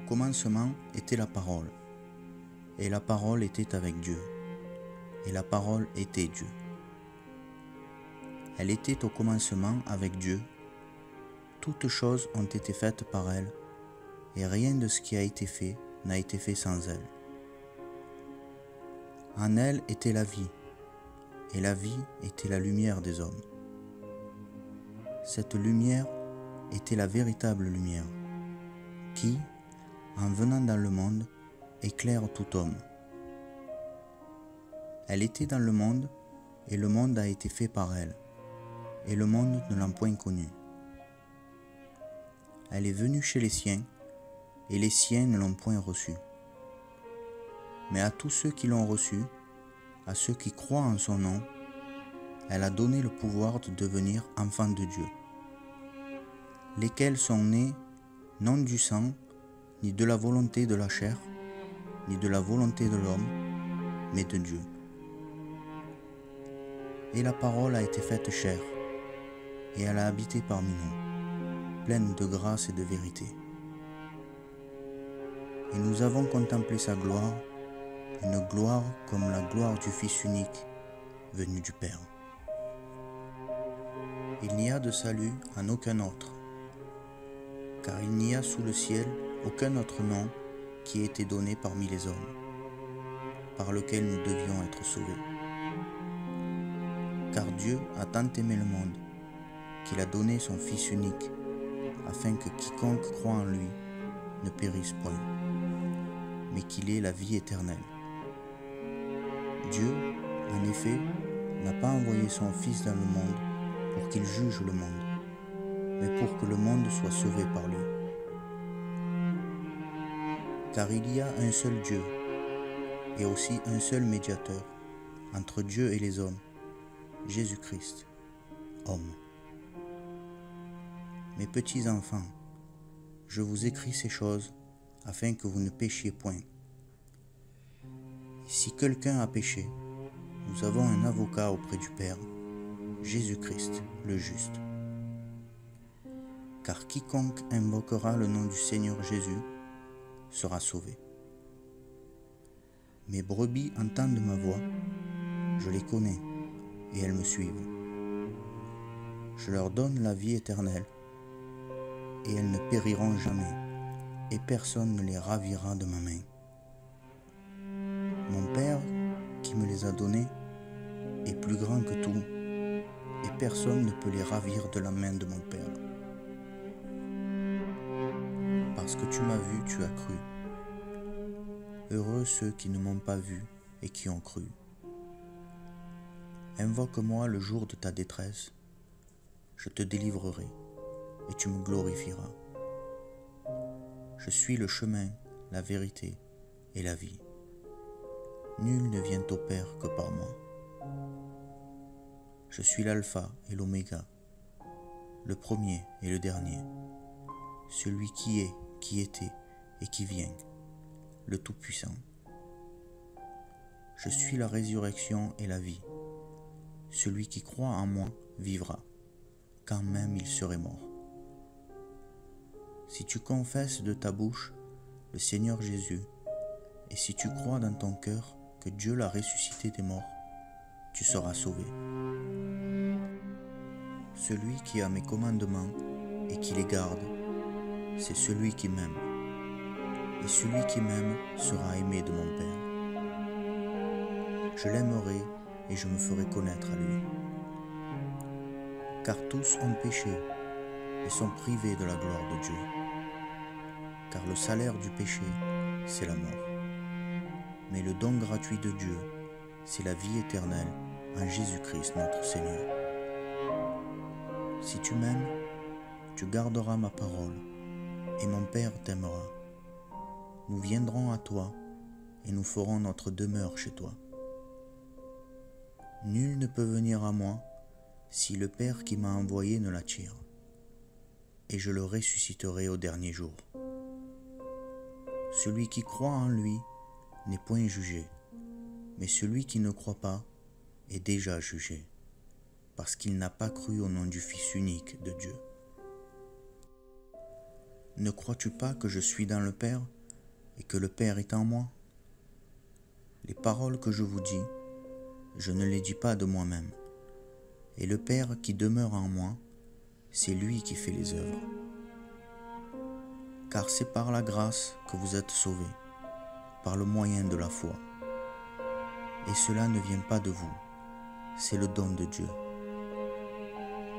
commencement était la parole, et la parole était avec Dieu, et la parole était Dieu. Elle était au commencement avec Dieu. Toutes choses ont été faites par elle, et rien de ce qui a été fait n'a été fait sans elle. En elle était la vie, et la vie était la lumière des hommes. Cette lumière était la véritable lumière, qui, en venant dans le monde, éclaire tout homme. Elle était dans le monde, et le monde a été fait par elle, et le monde ne l'a point connue. Elle est venue chez les siens, et les siens ne l'ont point reçue. Mais à tous ceux qui l'ont reçue, à ceux qui croient en son nom, elle a donné le pouvoir de devenir enfants de Dieu, lesquels sont nés non du sang, ni de la volonté de la chair, ni de la volonté de l'homme, mais de Dieu. Et la parole a été faite chair, et elle a habité parmi nous, pleine de grâce et de vérité. Et nous avons contemplé sa gloire, une gloire comme la gloire du Fils unique, venu du Père. Il n'y a de salut en aucun autre, car il n'y a sous le ciel aucun autre nom qui ait été donné parmi les hommes, par lequel nous devions être sauvés. Car Dieu a tant aimé le monde, qu'il a donné son Fils unique, afin que quiconque croit en lui ne périsse point, mais qu'il ait la vie éternelle. Dieu, en effet, n'a pas envoyé son Fils dans le monde pour qu'il juge le monde, mais pour que le monde soit sauvé par lui. Car il y a un seul Dieu, et aussi un seul médiateur entre Dieu et les hommes, Jésus-Christ, homme. Mes petits enfants, je vous écris ces choses afin que vous ne péchiez point. Et si quelqu'un a péché, nous avons un avocat auprès du Père, Jésus-Christ, le juste. Car quiconque invoquera le nom du Seigneur Jésus sera sauvé. Mes brebis entendent ma voix, je les connais, et elles me suivent. Je leur donne la vie éternelle, et elles ne périront jamais, et personne ne les ravira de ma main. Mon Père, qui me les a donnés, est plus grand que tout, et personne ne peut les ravir de la main de mon Père. Parce que tu m'as vu, tu as cru. Heureux ceux qui ne m'ont pas vu et qui ont cru. Invoque-moi le jour de ta détresse, je te délivrerai, et tu me glorifieras. Je suis le chemin, la vérité et la vie. Nul ne vient au Père que par moi. Je suis l'alpha et l'oméga, le premier et le dernier, celui qui est, qui était et qui vient, le Tout-Puissant. Je suis la résurrection et la vie. Celui qui croit en moi vivra, quand même il serait mort. Si tu confesses de ta bouche le Seigneur Jésus, et si tu crois dans ton cœur que Dieu l'a ressuscité des morts, tu seras sauvé. Celui qui a mes commandements et qui les garde, c'est celui qui m'aime. Et celui qui m'aime sera aimé de mon Père. Je l'aimerai et je me ferai connaître à lui. Car tous ont péché et sont privés de la gloire de Dieu. Car le salaire du péché, c'est la mort. Mais le don gratuit de Dieu, c'est la vie éternelle en Jésus-Christ notre Seigneur. Si tu m'aimes, tu garderas ma parole, et mon Père t'aimera. Nous viendrons à toi, et nous ferons notre demeure chez toi. Nul ne peut venir à moi si le Père qui m'a envoyé ne l'attire, et je le ressusciterai au dernier jour. Celui qui croit en lui n'est point jugé, mais celui qui ne croit pas est déjà jugé, parce qu'il n'a pas cru au nom du Fils unique de Dieu. Ne crois-tu pas que je suis dans le Père et que le Père est en moi. Les paroles que je vous dis, je ne les dis pas de moi-même, et le Père qui demeure en moi, c'est lui qui fait les œuvres. Car c'est par la grâce que vous êtes sauvés, par le moyen de la foi. Et cela ne vient pas de vous, c'est le don de Dieu.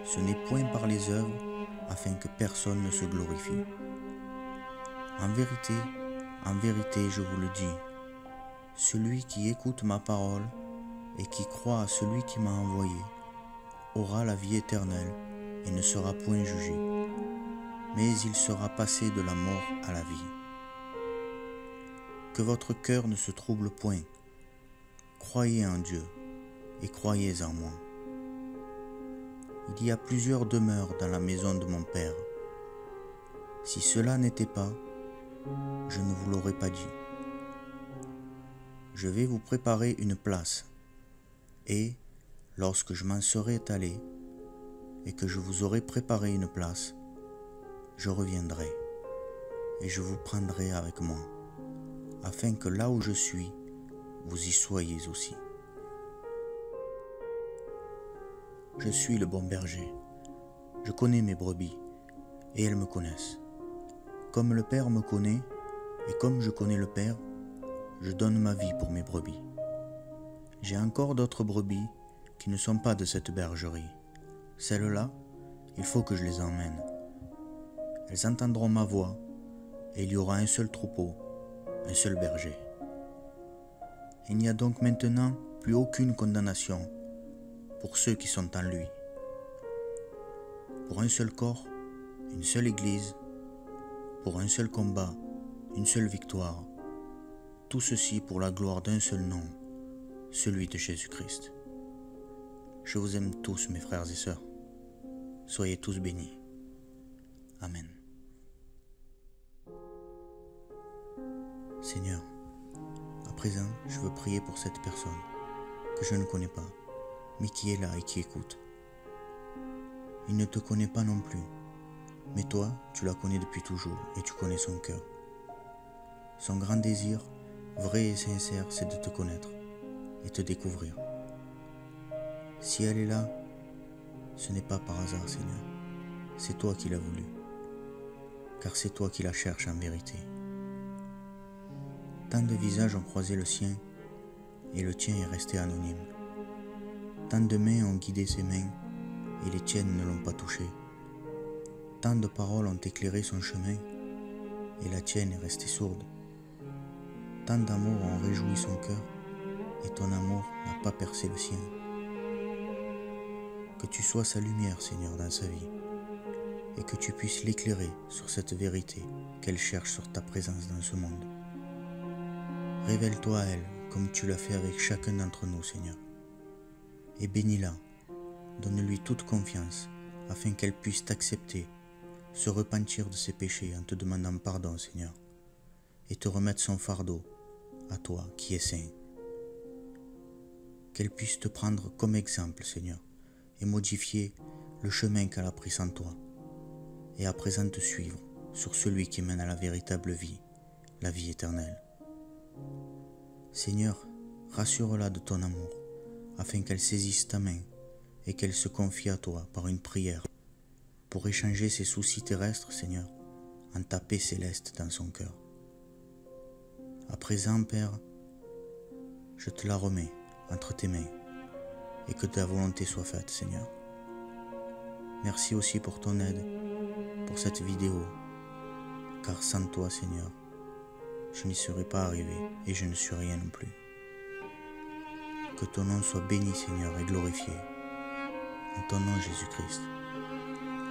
Ce n'est point par les œuvres, afin que personne ne se glorifie. En vérité, je vous le dis, celui qui écoute ma parole et qui croit à celui qui m'a envoyé aura la vie éternelle et ne sera point jugé, mais il sera passé de la mort à la vie. Que votre cœur ne se trouble point. Croyez en Dieu et croyez en moi. Il y a plusieurs demeures dans la maison de mon Père. Si cela n'était pas, je ne vous l'aurais pas dit. Je vais vous préparer une place, et, lorsque je m'en serai allé, et que je vous aurai préparé une place, je reviendrai, et je vous prendrai avec moi, afin que là où je suis, vous y soyez aussi. Je suis le bon berger. Je connais mes brebis, et elles me connaissent. Comme le Père me connaît, et comme je connais le Père, je donne ma vie pour mes brebis. J'ai encore d'autres brebis qui ne sont pas de cette bergerie. Celles-là, il faut que je les emmène. Elles entendront ma voix, et il y aura un seul troupeau, un seul berger. Il n'y a donc maintenant plus aucune condamnation pour ceux qui sont en lui. Pour un seul corps, une seule Église, pour un seul combat, une seule victoire, tout ceci pour la gloire d'un seul nom, celui de Jésus-Christ. Je vous aime tous, mes frères et sœurs. Soyez tous bénis. Amen. Seigneur, à présent, je veux prier pour cette personne que je ne connais pas, mais qui est là et qui écoute. Il ne te connaît pas non plus, mais toi, tu la connais depuis toujours et tu connais son cœur. Son grand désir, vrai et sincère, c'est de te connaître et te découvrir. Si elle est là, ce n'est pas par hasard, Seigneur. C'est toi qui l'as voulu, car c'est toi qui la cherches en vérité. Tant de visages ont croisé le sien, et le tien est resté anonyme. Tant de mains ont guidé ses mains, et les tiennes ne l'ont pas touché. Tant de paroles ont éclairé son chemin, et la tienne est restée sourde. Tant d'amour ont réjoui son cœur, et ton amour n'a pas percé le sien. Que tu sois sa lumière, Seigneur, dans sa vie, et que tu puisses l'éclairer sur cette vérité qu'elle cherche sur ta présence dans ce monde. Révèle-toi à elle, comme tu l'as fait avec chacun d'entre nous, Seigneur, et bénis-la, donne-lui toute confiance, afin qu'elle puisse t'accepter, se repentir de ses péchés en te demandant pardon, Seigneur, et te remettre son fardeau, à toi qui es saint. Qu'elle puisse te prendre comme exemple, Seigneur, et modifier le chemin qu'elle a pris sans toi, et à présent te suivre sur celui qui mène à la véritable vie, la vie éternelle. Seigneur, rassure-la de ton amour, afin qu'elle saisisse ta main et qu'elle se confie à toi par une prière, pour échanger ses soucis terrestres, Seigneur, en ta paix céleste dans son cœur. À présent, Père, je te la remets entre tes mains, et que ta volonté soit faite, Seigneur. Merci aussi pour ton aide, pour cette vidéo, car sans toi, Seigneur, je n'y serais pas arrivé et je ne suis rien non plus. Que ton nom soit béni, Seigneur, et glorifié. En ton nom, Jésus-Christ.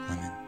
Amen.